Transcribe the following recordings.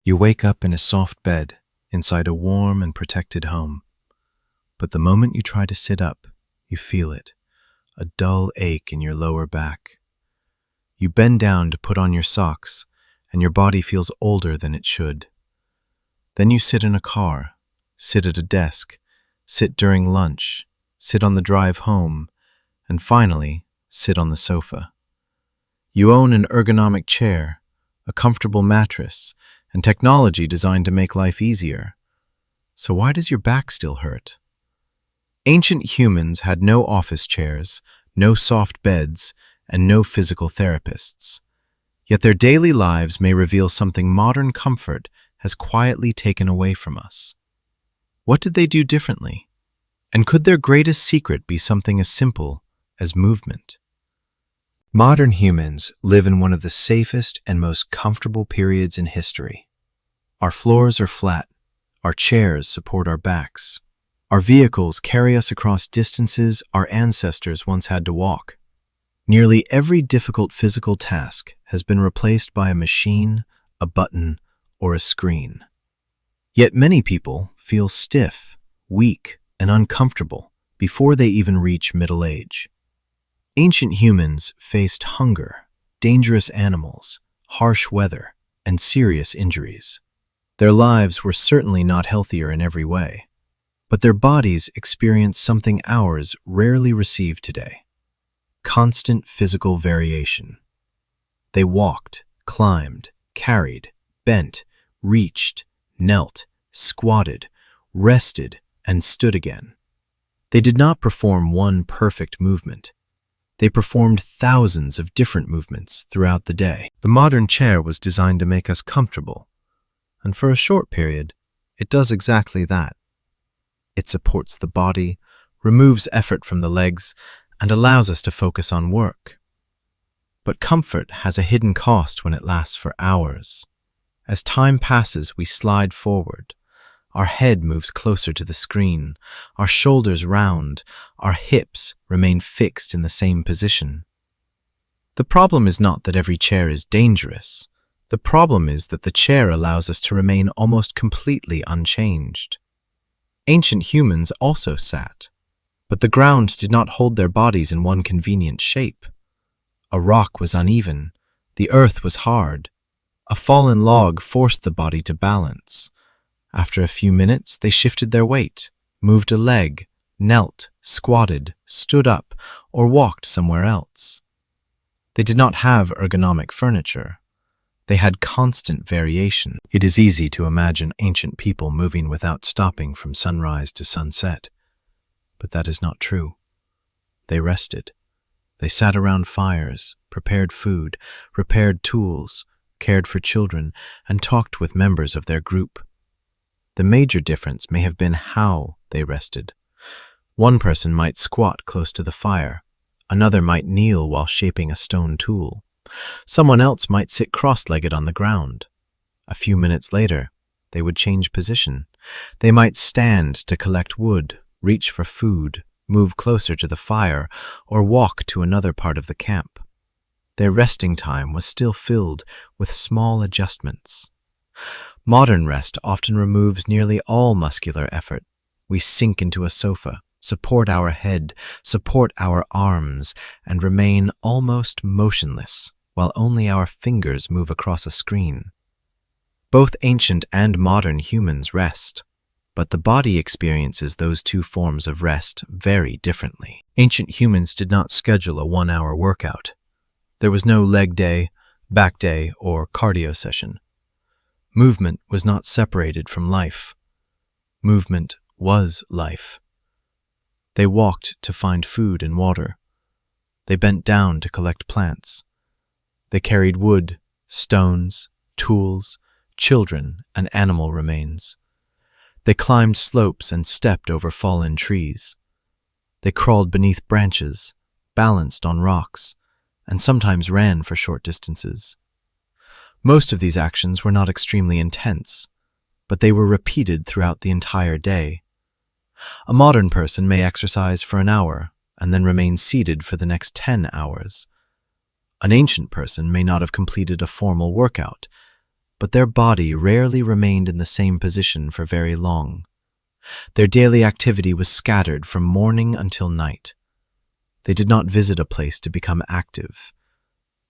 You wake up in a soft bed inside a warm and protected home. But the moment you try to sit up, you feel it, a dull ache in your lower back. You bend down to put on your socks, and your body feels older than it should. Then you sit in a car, sit at a desk, sit during lunch, sit on the drive home, and finally, sit on the sofa. You own an ergonomic chair, a comfortable mattress, and technology designed to make life easier. So why does your back still hurt? Ancient humans had no office chairs, no soft beds, and no physical therapists. Yet their daily lives may reveal something modern comfort has quietly taken away from us. What did they do differently? And could their greatest secret be something as simple as movement? Modern humans live in one of the safest and most comfortable periods in history. Our floors are flat, our chairs support our backs, our vehicles carry us across distances our ancestors once had to walk. Nearly every difficult physical task has been replaced by a machine, a button, or a screen. Yet many people feel stiff, weak, and uncomfortable before they even reach middle age. Ancient humans faced hunger, dangerous animals, harsh weather, and serious injuries. Their lives were certainly not healthier in every way, but their bodies experienced something ours rarely receive today: constant physical variation. They walked, climbed, carried, bent, reached, knelt, squatted, rested, and stood again. They did not perform one perfect movement. They performed thousands of different movements throughout the day. The modern chair was designed to make us comfortable, and for a short period, it does exactly that. It supports the body, removes effort from the legs, and allows us to focus on work. But comfort has a hidden cost when it lasts for hours. As time passes, we slide forward. Our head moves closer to the screen, our shoulders round, our hips remain fixed in the same position. The problem is not that every chair is dangerous. The problem is that the chair allows us to remain almost completely unchanged. Ancient humans also sat, but the ground did not hold their bodies in one convenient shape. A rock was uneven, the earth was hard, a fallen log forced the body to balance. After a few minutes, they shifted their weight, moved a leg, knelt, squatted, stood up, or walked somewhere else. They did not have ergonomic furniture. They had constant variation. It is easy to imagine ancient people moving without stopping from sunrise to sunset. But that is not true. They rested. They sat around fires, prepared food, repaired tools, cared for children, and talked with members of their group. The major difference may have been how they rested. One person might squat close to the fire. Another might kneel while shaping a stone tool. Someone else might sit cross-legged on the ground. A few minutes later, they would change position. They might stand to collect wood, reach for food, move closer to the fire, or walk to another part of the camp. Their resting time was still filled with small adjustments. Modern rest often removes nearly all muscular effort. We sink into a sofa, support our head, support our arms, and remain almost motionless, while only our fingers move across a screen. Both ancient and modern humans rest, but the body experiences those two forms of rest very differently. Ancient humans did not schedule a 1-hour workout. There was no leg day, back day, or cardio session. Movement was not separated from life. Movement was life. They walked to find food and water. They bent down to collect plants. They carried wood, stones, tools, children, and animal remains. They climbed slopes and stepped over fallen trees. They crawled beneath branches, balanced on rocks, and sometimes ran for short distances. Most of these actions were not extremely intense, but they were repeated throughout the entire day. A modern person may exercise for an hour and then remain seated for the next 10 hours. An ancient person may not have completed a formal workout, but their body rarely remained in the same position for very long. Their daily activity was scattered from morning until night. They did not visit a place to become active.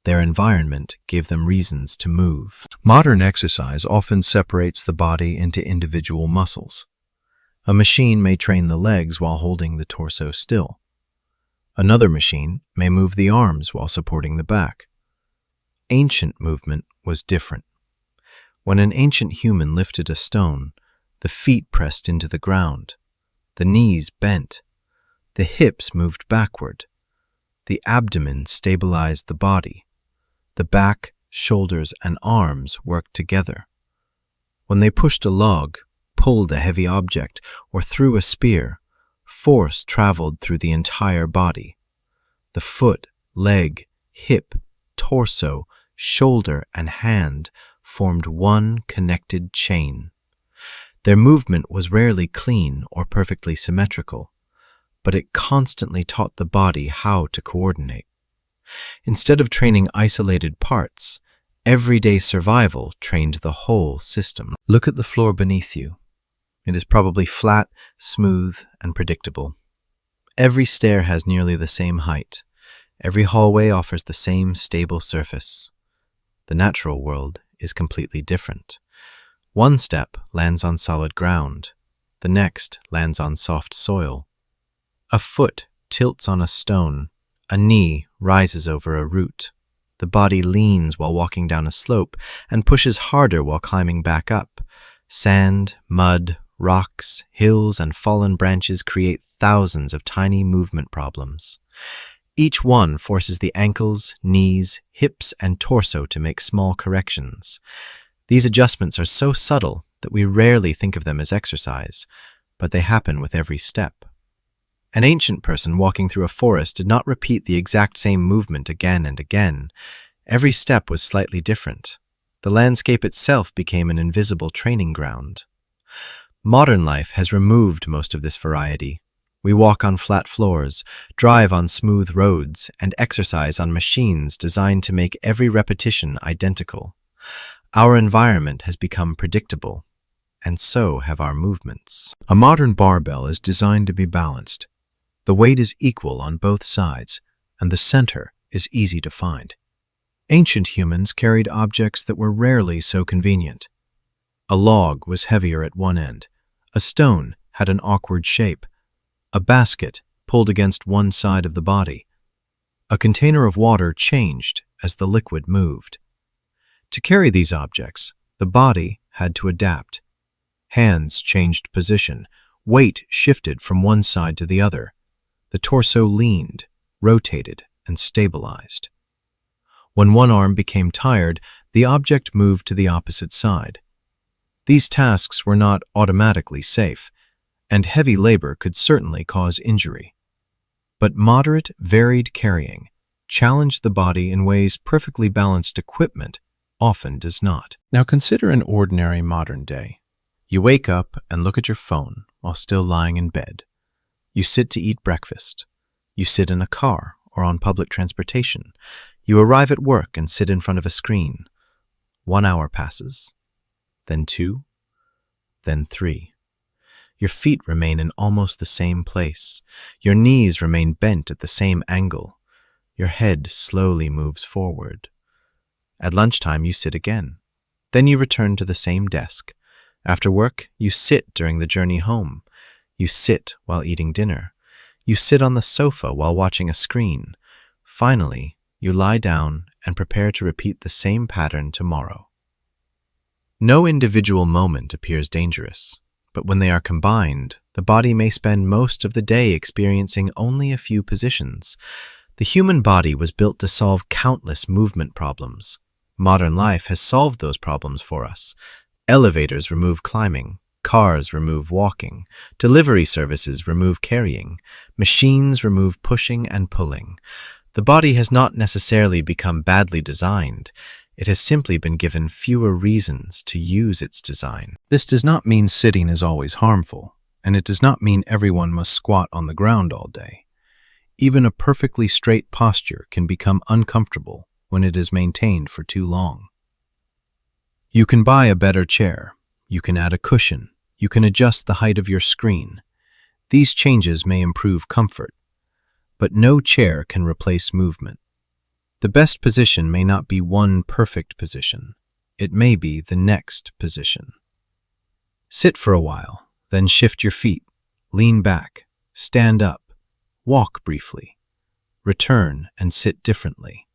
Their environment gave them reasons to move. Modern exercise often separates the body into individual muscles. A machine may train the legs while holding the torso still. Another machine may move the arms while supporting the back. Ancient movement was different. When an ancient human lifted a stone, the feet pressed into the ground, the knees bent, the hips moved backward, the abdomen stabilized the body, the back, shoulders, and arms worked together. When they pushed a log, pulled a heavy object, or threw a spear, force traveled through the entire body. The foot, leg, hip, torso, shoulder, and hand formed one connected chain. Their movement was rarely clean or perfectly symmetrical, but it constantly taught the body how to coordinate. Instead of training isolated parts, everyday survival trained the whole system. Look at the floor beneath you. It is probably flat, smooth, and predictable. Every stair has nearly the same height. Every hallway offers the same stable surface. The natural world is completely different. One step lands on solid ground. The next lands on soft soil. A foot tilts on a stone. A knee rises over a root. The body leans while walking down a slope and pushes harder while climbing back up. Sand, mud, rocks, hills, and fallen branches create thousands of tiny movement problems. Each one forces the ankles, knees, hips, and torso to make small corrections. These adjustments are so subtle that we rarely think of them as exercise, but they happen with every step. An ancient person walking through a forest did not repeat the exact same movement again and again. Every step was slightly different. The landscape itself became an invisible training ground. Modern life has removed most of this variety. We walk on flat floors, drive on smooth roads, and exercise on machines designed to make every repetition identical. Our environment has become predictable, and so have our movements. A modern barbell is designed to be balanced. The weight is equal on both sides, and the center is easy to find. Ancient humans carried objects that were rarely so convenient. A log was heavier at one end. A stone had an awkward shape. A basket pulled against one side of the body. A container of water changed as the liquid moved. To carry these objects, the body had to adapt. Hands changed position. Weight shifted from one side to the other. The torso leaned, rotated, and stabilized. When one arm became tired, the object moved to the opposite side. These tasks were not automatically safe, and heavy labor could certainly cause injury. But moderate, varied carrying challenged the body in ways perfectly balanced equipment often does not. Now consider an ordinary modern day. You wake up and look at your phone while still lying in bed. You sit to eat breakfast. You sit in a car or on public transportation. You arrive at work and sit in front of a screen. 1 hour passes, then 2, then 3. Your feet remain in almost the same place. Your knees remain bent at the same angle. Your head slowly moves forward. At lunchtime, you sit again. Then you return to the same desk. After work, you sit during the journey home. You sit while eating dinner. You sit on the sofa while watching a screen. Finally, you lie down and prepare to repeat the same pattern tomorrow. No individual moment appears dangerous, but when they are combined, the body may spend most of the day experiencing only a few positions. The human body was built to solve countless movement problems. Modern life has solved those problems for us. Elevators remove climbing. Cars remove walking. Delivery services remove carrying. Machines remove pushing and pulling. The body has not necessarily become badly designed. It has simply been given fewer reasons to use its design. This does not mean sitting is always harmful, and it does not mean everyone must squat on the ground all day. Even a perfectly straight posture can become uncomfortable when it is maintained for too long. You can buy a better chair. You can add a cushion. You can adjust the height of your screen. These changes may improve comfort, but no chair can replace movement. The best position may not be one perfect position. It may be the next position. Sit for a while, then shift your feet, lean back, stand up, walk briefly, return and sit differently.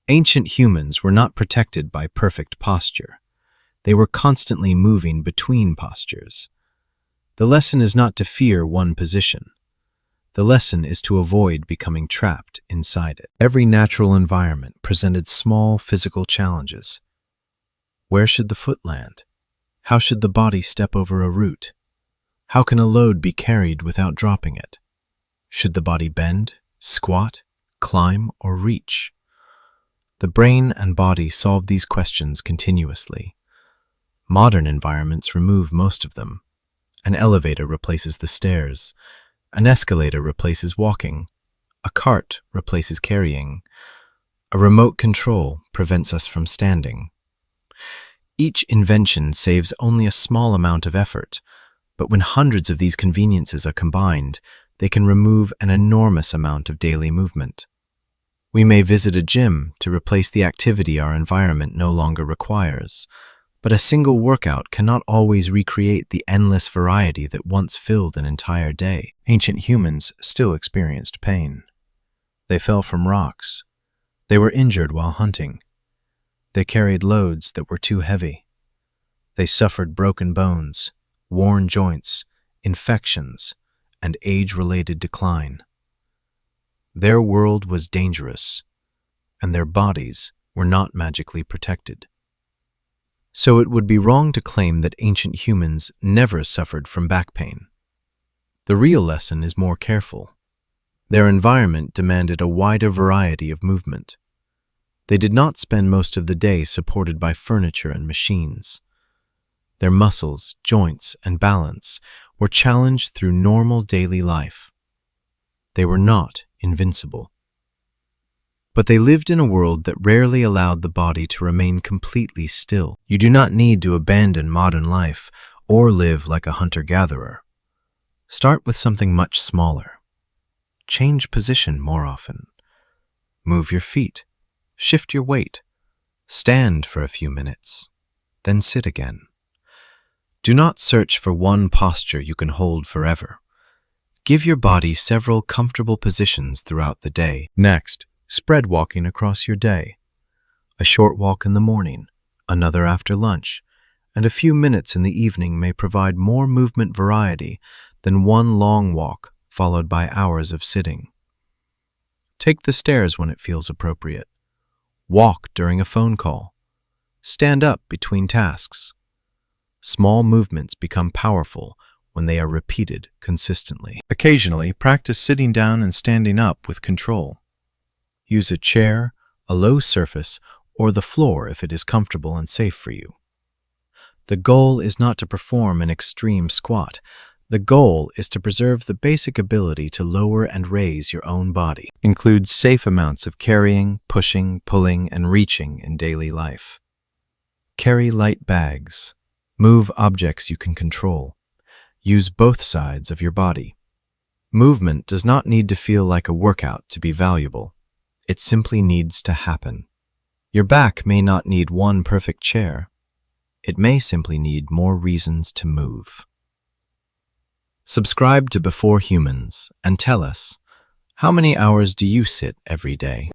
Ancient humans were not protected by perfect posture. They were constantly moving between postures. The lesson is not to fear one position. The lesson is to avoid becoming trapped inside it. Every natural environment presented small physical challenges. Where should the foot land? How should the body step over a root? How can a load be carried without dropping it? Should the body bend, squat, climb, or reach? The brain and body solve these questions continuously. Modern environments remove most of them. An elevator replaces the stairs. An escalator replaces walking. A cart replaces carrying. A remote control prevents us from standing. Each invention saves only a small amount of effort, but when hundreds of these conveniences are combined, they can remove an enormous amount of daily movement. We may visit a gym to replace the activity our environment no longer requires, but a single workout cannot always recreate the endless variety that once filled an entire day. Ancient humans still experienced pain. They fell from rocks. They were injured while hunting. They carried loads that were too heavy. They suffered broken bones, worn joints, infections, and age-related decline. Their world was dangerous, and their bodies were not magically protected. So it would be wrong to claim that ancient humans never suffered from back pain. The real lesson is more careful. Their environment demanded a wider variety of movement. They did not spend most of the day supported by furniture and machines. Their muscles, joints, and balance were challenged through normal daily life. They were not invincible. But they lived in a world that rarely allowed the body to remain completely still. You do not need to abandon modern life or live like a hunter-gatherer. Start with something much smaller. Change position more often. Move your feet. Shift your weight. Stand for a few minutes. Then sit again. Do not search for one posture you can hold forever. Give your body several comfortable positions throughout the day. Next, spread walking across your day. A short walk in the morning, another after lunch, and a few minutes in the evening may provide more movement variety than one long walk followed by hours of sitting. Take the stairs when it feels appropriate. Walk during a phone call. Stand up between tasks. Small movements become powerful when they are repeated consistently. Occasionally, practice sitting down and standing up with control. Use a chair, a low surface, or the floor if it is comfortable and safe for you. The goal is not to perform an extreme squat. The goal is to preserve the basic ability to lower and raise your own body. Include safe amounts of carrying, pushing, pulling, and reaching in daily life. Carry light bags. Move objects you can control. Use both sides of your body. Movement does not need to feel like a workout to be valuable. It simply needs to happen. Your back may not need one perfect chair. It may simply need more reasons to move. Subscribe to Before Humans and tell us, how many hours do you sit every day?